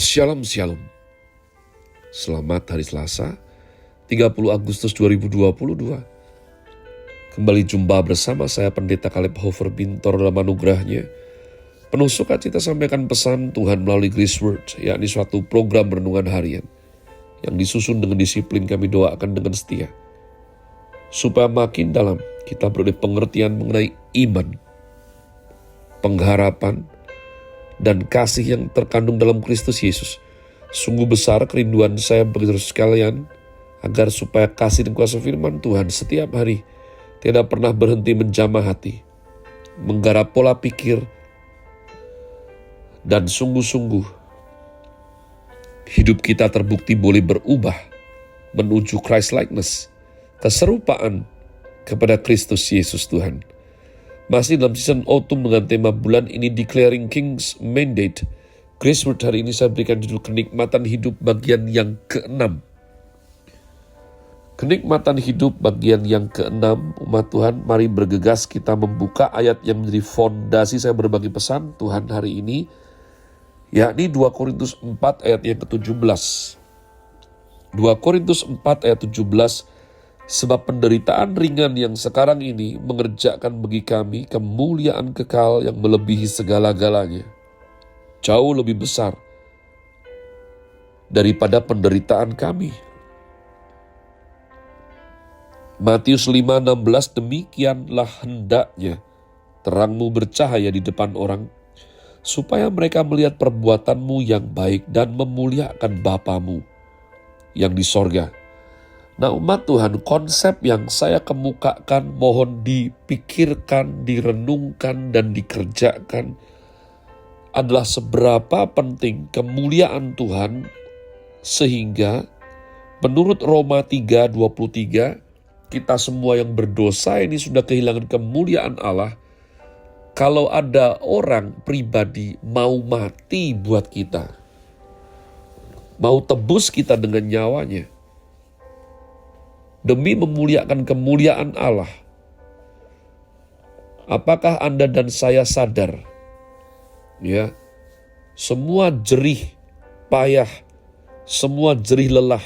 Shalom Shalom. Selamat hari Selasa 30 Agustus 2022. Kembali jumpa bersama saya Pendeta Caleb Hofer Bintor dalam anugerahnya. Penuh sukacita sampaikan pesan Tuhan melalui Grace Word, yakni suatu program renungan harian yang disusun dengan disiplin. Kami doakan dengan setia supaya makin dalam kita beroleh pengertian mengenai iman, pengharapan, dan kasih yang terkandung dalam Kristus Yesus. Sungguh besar kerinduan saya bagi saudara sekalian, agar supaya kasih dan kuasa firman Tuhan setiap hari tidak pernah berhenti menjamah hati, menggarap pola pikir, dan sungguh-sungguh hidup kita terbukti boleh berubah menuju Christ-likeness, keserupaan kepada Kristus Yesus Tuhan. Masih dalam season autumn dengan tema bulan ini Declaring King's Mandate. Grace Word hari ini saya berikan judul Kenikmatan Hidup bagian yang ke-6. Kenikmatan hidup bagian yang ke-6. Umat Tuhan, mari bergegas kita membuka ayat yang menjadi fondasi saya berbagi pesan Tuhan hari ini, yakni 2 Korintus 4 ayat yang ke-17. 2 Korintus 4 ayat 17. Sebab penderitaan ringan yang sekarang ini mengerjakan bagi kami kemuliaan kekal yang melebihi segala-galanya, jauh lebih besar daripada penderitaan kami. Matius 5:16, demikianlah hendaknya terangmu bercahaya di depan orang, supaya mereka melihat perbuatanmu yang baik dan memuliakan Bapamu yang di sorga. Nah umat Tuhan, konsep yang saya kemukakan mohon dipikirkan, direnungkan, dan dikerjakan adalah seberapa penting kemuliaan Tuhan, sehingga menurut Roma 3:23, kita semua yang berdosa ini sudah kehilangan kemuliaan Allah. Kalau ada orang pribadi mau mati buat kita, mau tebus kita dengan nyawanya, demi memuliakan kemuliaan Allah. Apakah Anda dan saya sadar? Ya, semua jerih payah, semua jerih lelah,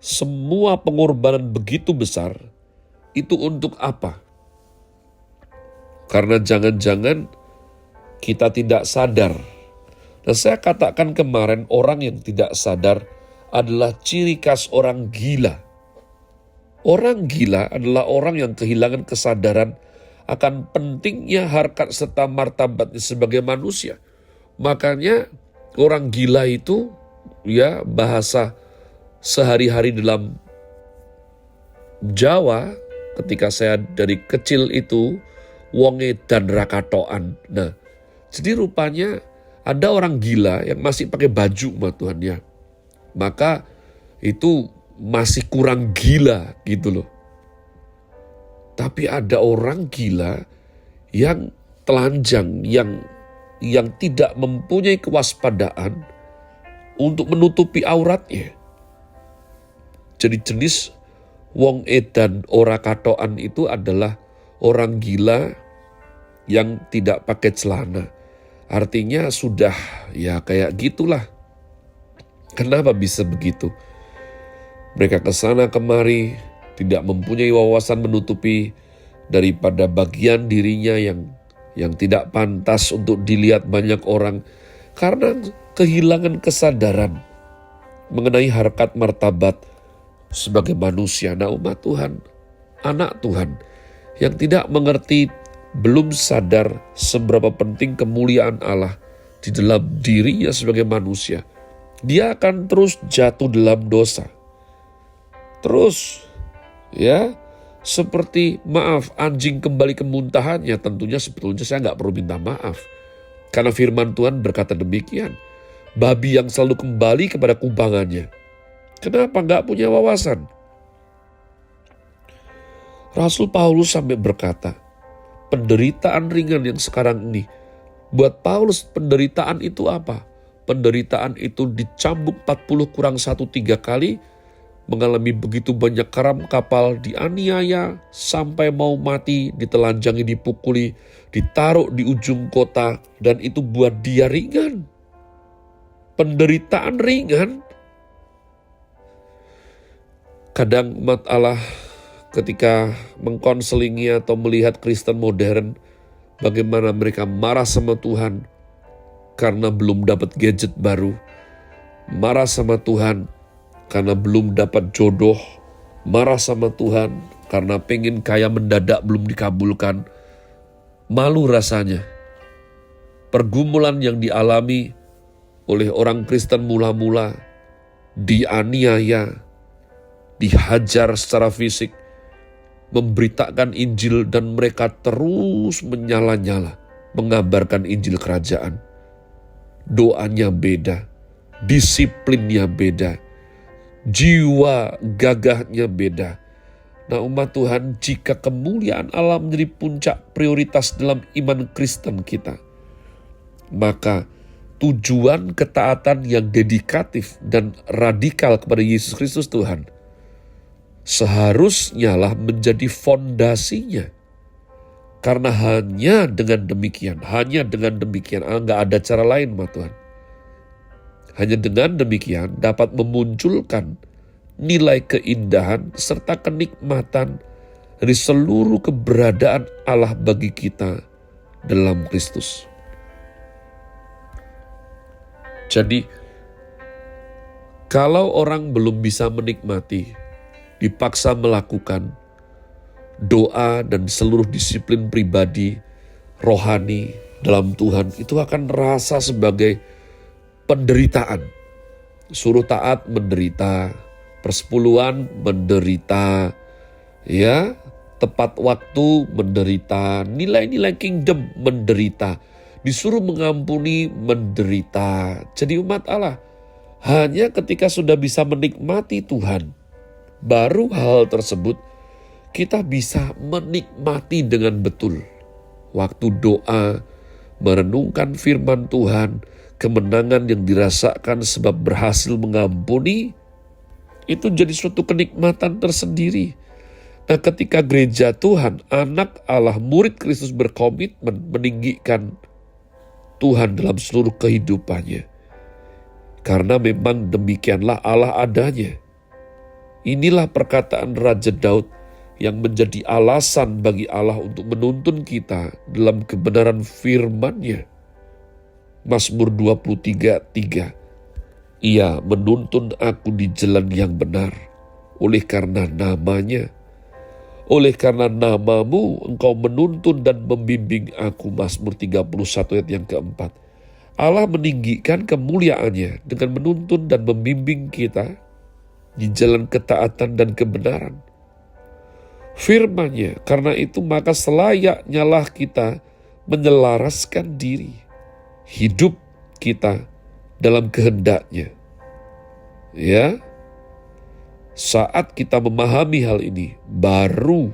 semua pengorbanan begitu besar, itu untuk apa? Karena jangan-jangan kita tidak sadar. Dan saya katakan kemarin, orang yang tidak sadar adalah ciri khas orang gila. Orang gila adalah orang yang kehilangan kesadaran akan pentingnya harkat serta martabatnya sebagai manusia. Makanya orang gila itu, ya, bahasa sehari-hari dalam Jawa ketika saya dari kecil itu wong edan rakatoan. Nah, jadi rupanya ada orang gila yang masih pakai baju, Tuhan ya. Maka itu masih kurang gila gitu loh. Tapi ada orang gila yang telanjang, yang tidak mempunyai kewaspadaan untuk menutupi auratnya. Jadi jenis wong edan ora katoan itu adalah orang gila yang tidak pakai celana. Artinya sudah ya kayak gitulah. Kenapa bisa begitu? Mereka kesana kemari, tidak mempunyai wawasan menutupi daripada bagian dirinya yang tidak pantas untuk dilihat banyak orang, karena kehilangan kesadaran mengenai harkat martabat sebagai manusia. Nah umat Tuhan, anak Tuhan yang tidak mengerti, belum sadar seberapa penting kemuliaan Allah di dalam dirinya sebagai manusia, dia akan terus jatuh dalam dosa. Terus, ya, seperti anjing kembali ke muntahannya, tentunya sebetulnya saya nggak perlu minta maaf. Karena firman Tuhan berkata demikian, babi yang selalu kembali kepada kubangannya. Kenapa nggak punya wawasan? Rasul Paulus sampai berkata, penderitaan ringan yang sekarang ini, buat Paulus penderitaan itu apa? Penderitaan itu dicambuk 40 kurang 1 3 kali, mengalami begitu banyak karam kapal, dianiaya sampai mau mati, ditelanjangi, dipukuli, ditaruh di ujung kota, dan itu buat dia ringan. penderitaan ringan. Kadang umat Allah ketika mengkonselingi atau melihat Kristen modern, bagaimana mereka marah sama Tuhan karena belum dapat gadget baru, marah sama Tuhan karena belum dapat jodoh, marah sama Tuhan karena pengen kaya mendadak belum dikabulkan. Malu rasanya. Pergumulan yang dialami oleh orang Kristen mula-mula, dianiaya, dihajar secara fisik, memberitakan Injil dan mereka terus menyala-nyala mengabarkan Injil kerajaan. Doanya beda, disiplinnya beda, jiwa gagahnya beda. Nah umat Tuhan, jika kemuliaan Allah menjadi puncak prioritas dalam iman Kristen kita, maka tujuan ketaatan yang dedikatif dan radikal kepada Yesus Kristus Tuhan seharusnya lah menjadi fondasinya. Karena hanya dengan demikian, nggak ada cara lain, umat Tuhan. Hanya dengan demikian dapat memunculkan nilai keindahan serta kenikmatan dari seluruh keberadaan Allah bagi kita dalam Kristus. Jadi, kalau orang belum bisa menikmati, dipaksa melakukan doa dan seluruh disiplin pribadi, rohani dalam Tuhan, itu akan rasa sebagai penderitaan. Suruh taat menderita, persepuluhan menderita, ya, tepat waktu menderita, nilai-nilai kingdom menderita, disuruh mengampuni menderita. Jadi umat Allah, hanya ketika sudah bisa menikmati Tuhan, baru hal tersebut kita bisa menikmati dengan betul. Waktu doa, merenungkan firman Tuhan, kemenangan yang dirasakan sebab berhasil mengampuni, itu jadi suatu kenikmatan tersendiri. Nah ketika gereja Tuhan, anak Allah, murid Kristus berkomitmen meninggikan Tuhan dalam seluruh kehidupannya. Karena memang demikianlah Allah adanya. Inilah perkataan Raja Daud yang menjadi alasan bagi Allah untuk menuntun kita dalam kebenaran firman-Nya. Mazmur 23:3. Ia menuntun aku di jalan yang benar, oleh karena namanya. Oleh karena namamu, engkau menuntun dan membimbing aku. Mazmur 31 ayat yang keempat. Allah meninggikan kemuliaannya dengan menuntun dan membimbing kita di jalan ketaatan dan kebenaran. Firman-Nya, karena itu maka selayaknya lah kita menyelaraskan diri, hidup kita dalam kehendak-Nya. Ya, saat kita memahami hal ini, baru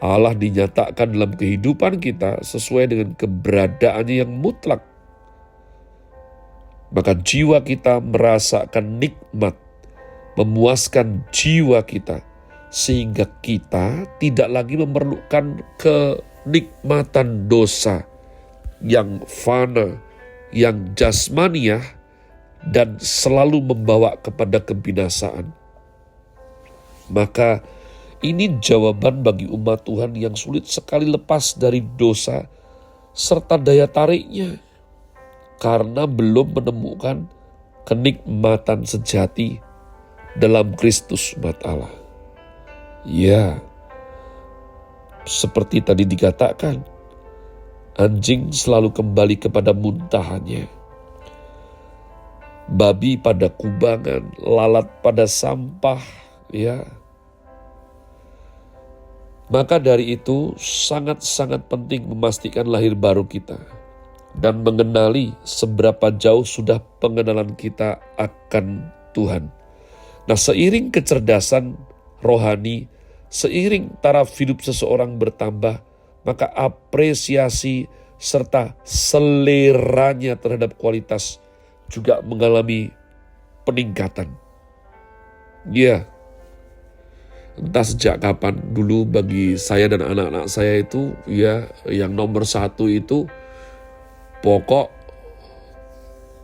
Allah dinyatakan dalam kehidupan kita sesuai dengan keberadaannya yang mutlak. Maka jiwa kita merasakan nikmat, memuaskan jiwa kita, sehingga kita tidak lagi memerlukan kenikmatan dosa yang fana, yang jasmaniah, dan selalu membawa kepada kebinasaan. Maka ini jawaban bagi umat Tuhan yang sulit sekali lepas dari dosa serta daya tariknya, karena belum menemukan kenikmatan sejati dalam Kristus umat Allah. Ya, seperti tadi dikatakan, anjing selalu kembali kepada muntahannya. Babi pada kubangan, lalat pada sampah, ya. Maka dari itu sangat-sangat penting memastikan lahir baru kita dan mengenali seberapa jauh sudah pengenalan kita akan Tuhan. Nah, seiring kecerdasan rohani, seiring taraf hidup seseorang bertambah, maka apresiasi serta seleranya terhadap kualitas juga mengalami peningkatan. Ya, entah sejak kapan dulu bagi saya dan anak-anak saya itu, ya, yang nomor satu itu pokok,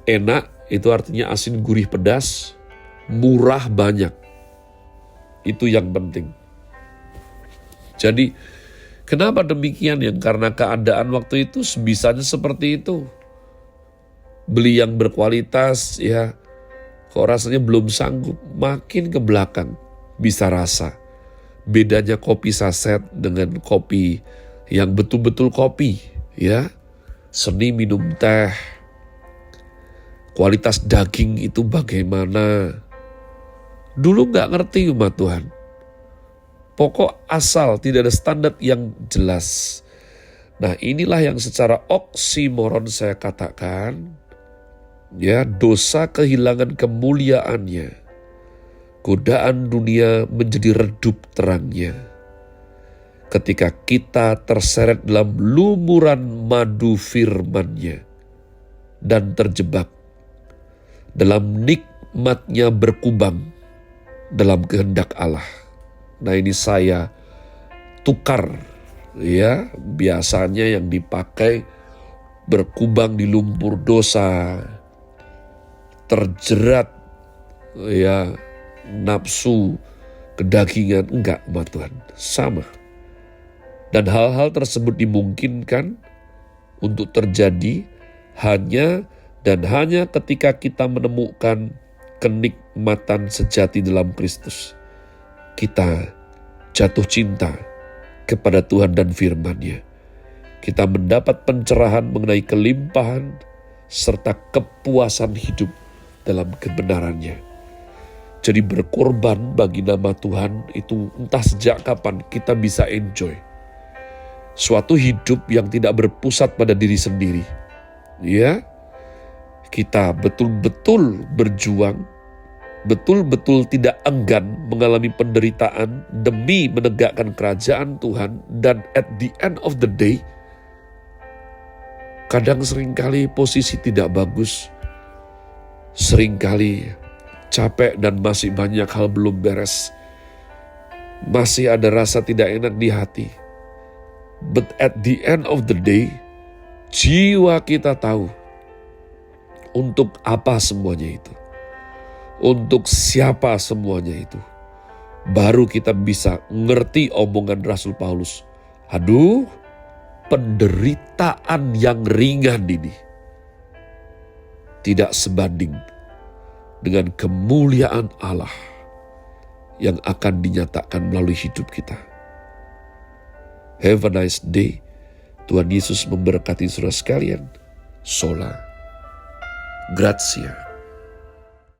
enak, itu artinya asin, gurih, pedas, murah, banyak. Itu yang penting. Jadi kenapa demikian? Yang karena keadaan waktu itu sebisanya seperti itu. Beli yang berkualitas, ya kok rasanya belum sanggup, makin ke belakang bisa rasa. Bedanya kopi saset dengan kopi yang betul-betul kopi, ya. Seni minum teh. Kualitas daging itu bagaimana? Dulu gak ngerti umat Tuhan. Pokok asal, tidak ada standar yang jelas. Nah, inilah yang secara oksimoron saya katakan, ya, dosa kehilangan kemuliaannya. Godaan dunia menjadi redup terangnya. Ketika kita terseret dalam lumuran madu firman-Nya dan terjebak dalam nikmatnya berkubang dalam kehendak Allah. Nah, ini saya tukar, ya, biasanya yang dipakai berkubang di lumpur dosa, terjerat, ya, nafsu kedagingan. Enggak, umat Tuhan, sama. Dan hal-hal tersebut dimungkinkan untuk terjadi hanya ketika kita menemukan kenikmatan sejati dalam Kristus. Kita jatuh cinta kepada Tuhan dan firman-Nya. Kita mendapat pencerahan mengenai kelimpahan serta kepuasan hidup dalam kebenaran-Nya. Jadi berkorban bagi nama Tuhan itu entah sejak kapan kita bisa enjoy. Suatu hidup yang tidak berpusat pada diri sendiri. Ya, kita betul-betul berjuang, betul-betul tidak enggan mengalami penderitaan demi menegakkan kerajaan Tuhan. Dan at the end of the day, kadang seringkali posisi tidak bagus, seringkali capek dan masih banyak hal belum beres, masih ada rasa tidak enak di hati. But at the end of the day, jiwa kita tahu untuk apa semuanya itu, untuk siapa semuanya itu. Baru kita bisa ngerti omongan Rasul Paulus. Aduh, penderitaan yang ringan ini tidak sebanding dengan kemuliaan Allah yang akan dinyatakan melalui hidup kita. Have a nice day. Tuhan Yesus memberkati saudara sekalian. Sola Gratia.